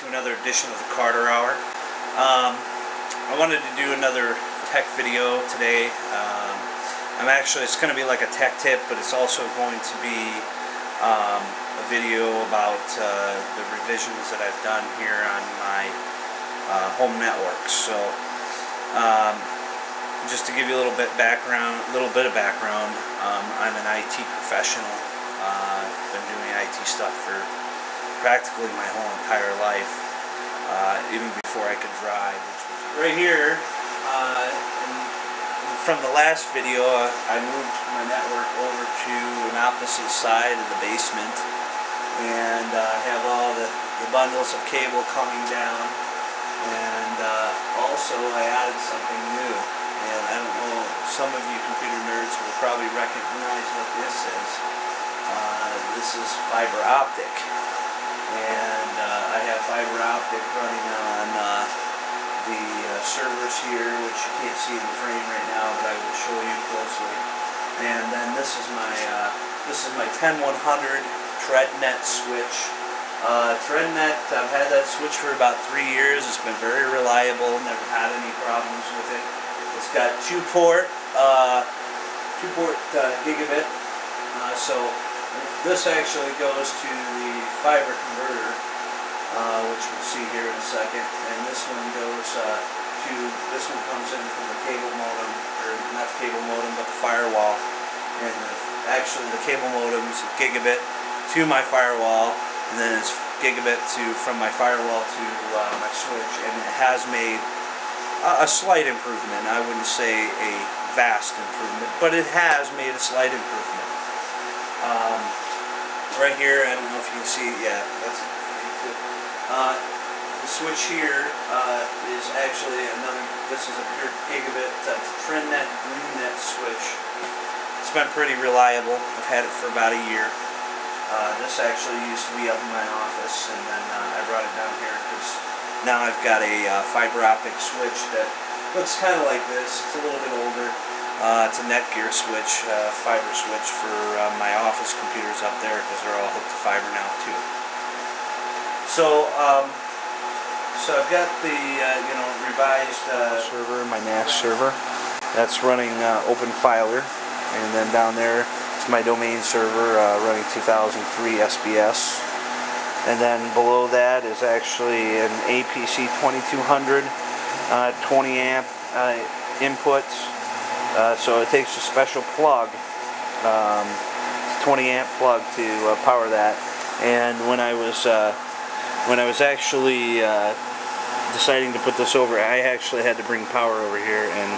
to another edition of the Carter Hour. I wanted to do another tech video today. It's going to be like a tech tip, but it's also going to be a video about the revisions that I've done here on my home network. So, just to give you a little bit of background, I'm an IT professional. I've been doing IT stuff for practically my whole entire life, even before I could drive. Right here, from the last video, I moved my network over to an opposite side of the basement, and I have all the bundles of cable coming down, and also I added something new, and I don't know, some of you computer nerds will probably recognize what this is. This is fiber optic, and I have fiber optic running on the servers here, which you can't see in the frame right now, but I will show you closely. And then this is my 10100 ThreadNet switch. ThreadNet, I've had that switch for about 3 years. It's been very reliable. Never had any problems with it. It's got two-port gigabit. So this actually goes to the fiber converter, which we'll see here in a second, and this one comes in from the cable modem, or not the cable modem, but the firewall. And actually the cable modem is a gigabit to my firewall, and then it's gigabit from my firewall to my switch, and it has made a slight improvement. I wouldn't say a vast improvement, but it has made a slight improvement. Right here, I don't know if you can see it yet. That's it. The switch here is actually this is a pure gigabit ThreadNet GreenNet switch. It's been pretty reliable. I've had it for about a year. This actually used to be up in my office, and then I brought it down here because now I've got a fiber optic switch that looks kind of like this. It's a little bit older. It's a Netgear switch, fiber switch for my office computers up there, because they're all hooked to fiber now too. So, I've got the revised server, my NAS server. That's running OpenFiler, and then down there is my domain server running 2003 SBS. And then below that is actually an APC 2200 20 amp inputs. So it takes a special plug, 20 amp plug to power that. And when I was actually deciding to put this over, I actually had to bring power over here, and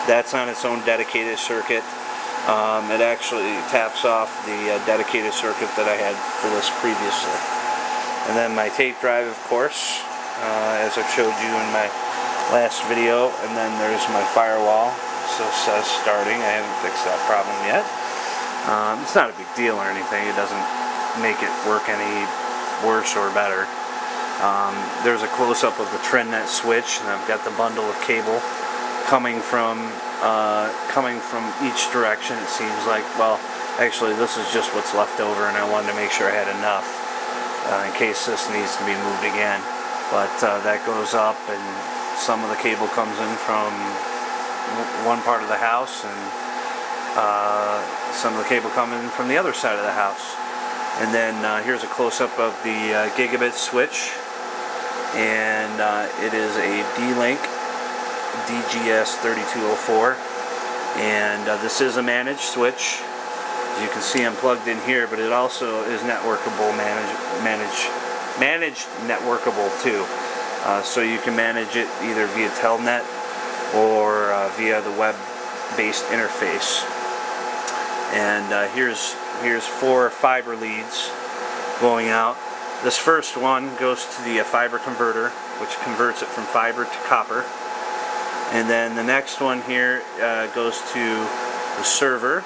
that's on its own dedicated circuit. It actually taps off the dedicated circuit that I had for this previously. And then my tape drive, of course, as I've showed you in my last video. And then there's my firewall. So it says starting. I haven't fixed that problem yet. It's not a big deal or anything. It doesn't make it work any worse or better. There's a close-up of the ThreadNet switch, and I've got the bundle of cable coming from each direction. It seems like, well, actually this is just what's left over, and I wanted to make sure I had enough in case this needs to be moved again. But that goes up, and some of the cable comes in from one part of the house, and some of the cable coming from the other side of the house. And then here's a close-up of the gigabit switch, and it is a D-Link DGS 3204, and this is a managed switch. As you can see, I'm plugged in here, but it also is networkable, managed networkable too. So you can manage it either via Telnet or via the web-based interface. And here's 4 fiber leads going out. This first one goes to the fiber converter, which converts it from fiber to copper. And then the next one here goes to the server.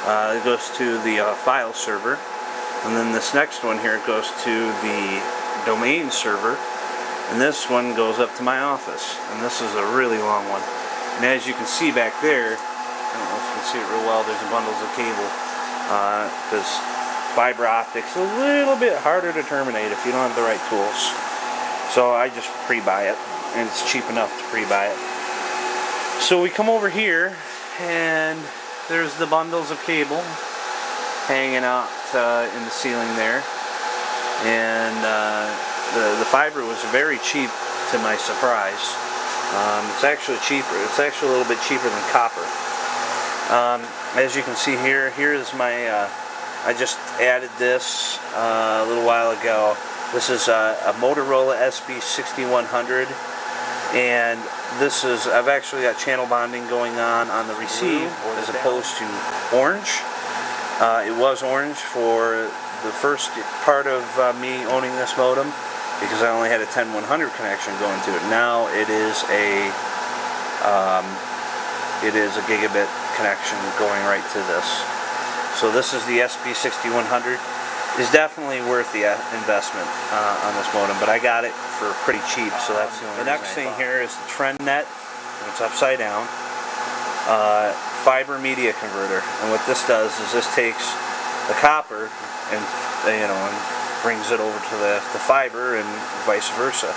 It goes to the file server. And then this next one here goes to the domain server. And this one goes up to my office, and this is a really long one. And as you can see back there, I don't know if you can see it real well, there's bundles of cable, because fiber optics a little bit harder to terminate if you don't have the right tools. So I just pre-buy it, and it's cheap enough to pre-buy it. So we come over here, and there's the bundles of cable hanging out in the ceiling there, and the fiber was very cheap to my surprise. It's actually cheaper. It's actually a little bit cheaper than copper. As you can see here, here's my. I just added this a little while ago. This is a Motorola SB6100, and this is. I've actually got channel bonding going on the receive as opposed to orange. It was orange for the first part of me owning this modem, because I only had a 10100 connection going to it. Now it is a gigabit connection going right to this. So this is the SB6100. It's definitely worth the investment on this modem, but I got it for pretty cheap, so that's the only reason. The next thing here is the Trend Net. It's upside down. Fiber media converter, and what this does is this takes the copper and and brings it over to the fiber, and vice versa.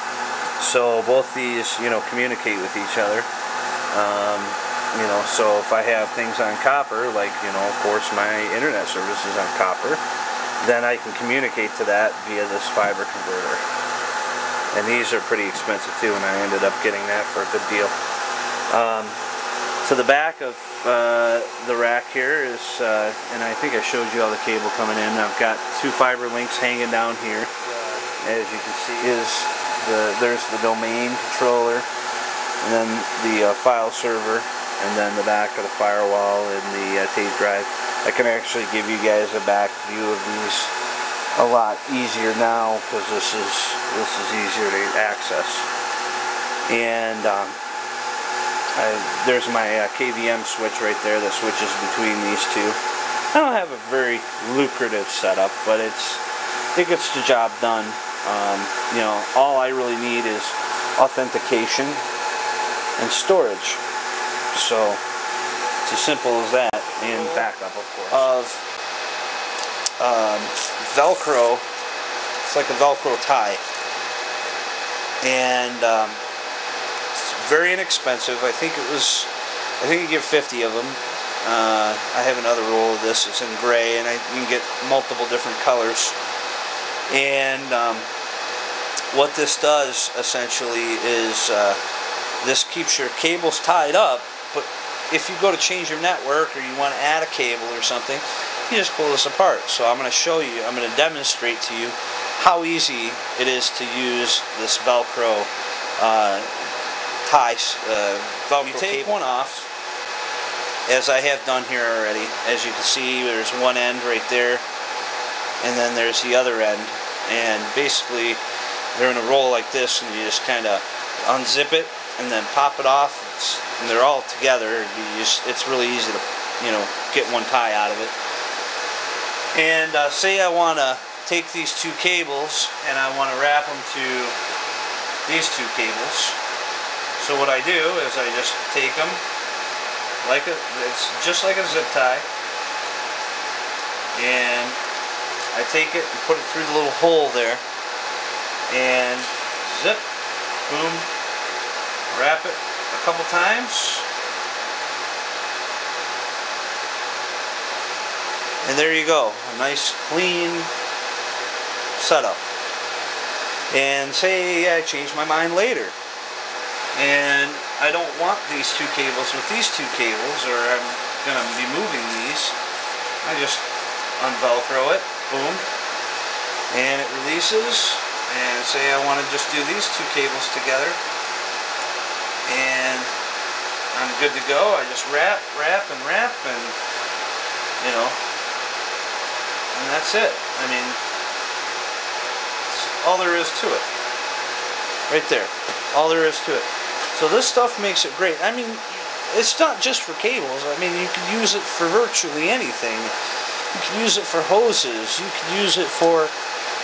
So both these communicate with each other. So if I have things on copper, like of course my internet service is on copper, then I can communicate to that via this fiber converter. And these are pretty expensive too, and I ended up getting that for a good deal. To the back of the rack here is, and I think I showed you all the cable coming in. I've got two fiber links hanging down here. As you can see, there's the domain controller, and then the file server, and then the back of the firewall and the tape drive. I can actually give you guys a back view of these a lot easier now, because this is easier to access. And there's my KVM switch right there that switches between these two. I don't have a very lucrative setup, but it gets the job done. All I really need is authentication and storage. So it's as simple as that, and backup, of course. Velcro. It's like a Velcro tie, and it's very inexpensive. I think you get 50 of them. I have another roll of this. It's in gray, and you can get multiple different colors. And what this does essentially is this keeps your cables tied up. But if you go to change your network, or you want to add a cable or something, you just pull this apart. So I'm going to show you. I'm going to demonstrate to you how easy it is to use this Velcro ties. You take one off, as I have done here already. As you can see, there's one end right there, and then there's the other end. And basically, they're in a roll like this, and you just kind of unzip it and then pop it off, and they're all together. It's really easy to get one tie out of it. And say I want to take these two cables and I want to wrap them to these two cables. So what I do is I just take them it's just like a zip tie, and I take it and put it through the little hole there, and zip, boom, wrap it a couple times, and there you go, a nice clean setup. And say I change my mind later, and I don't want these two cables with these two cables, or I'm going to be moving these. I just unvelcro it, boom, and it releases. And say I want to just do these two cables together, and I'm good to go. I just wrap, and and that's it. I mean, that's all there is to it. Right there. All there is to it. So this stuff makes it great. I mean, it's not just for cables. I mean, you can use it for virtually anything. You can use it for hoses. You can use it for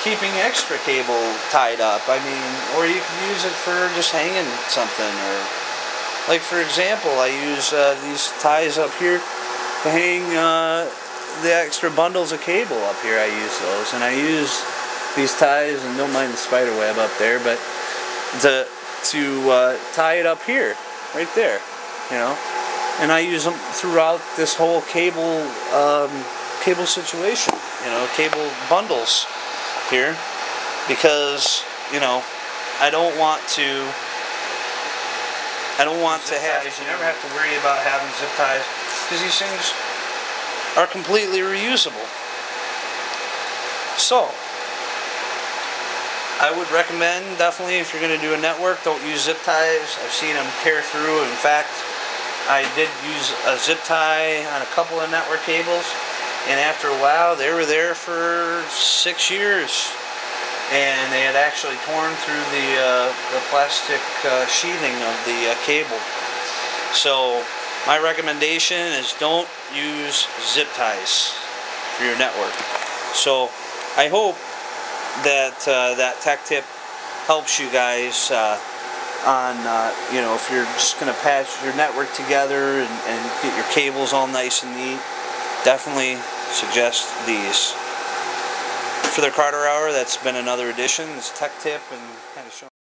keeping extra cable tied up. I mean, or you can use it for just hanging something. Or, like for example, I use these ties up here to hang the extra bundles of cable up here. I use those, and I use these ties, and don't mind the spider web up there, but to tie it up here, right there, you know. And I use them throughout this whole cable situation, you know, cable bundles here, because, you know, I don't want to have, you never have to worry about having zip ties, because these things are completely reusable. So I would recommend, definitely, if you're going to do a network, don't use zip ties. I've seen them tear through. In fact, I did use a zip tie on a couple of network cables, and after a while they were there for 6 years, and they had actually torn through the plastic sheathing of the cable. So my recommendation is don't use zip ties for your network. So I hope that that tech tip helps you guys on you know, if you're just going to patch your network together and get your cables all nice and neat. Definitely suggest these. For the Carter Hour, that's been another edition. It's tech tip and kind of showing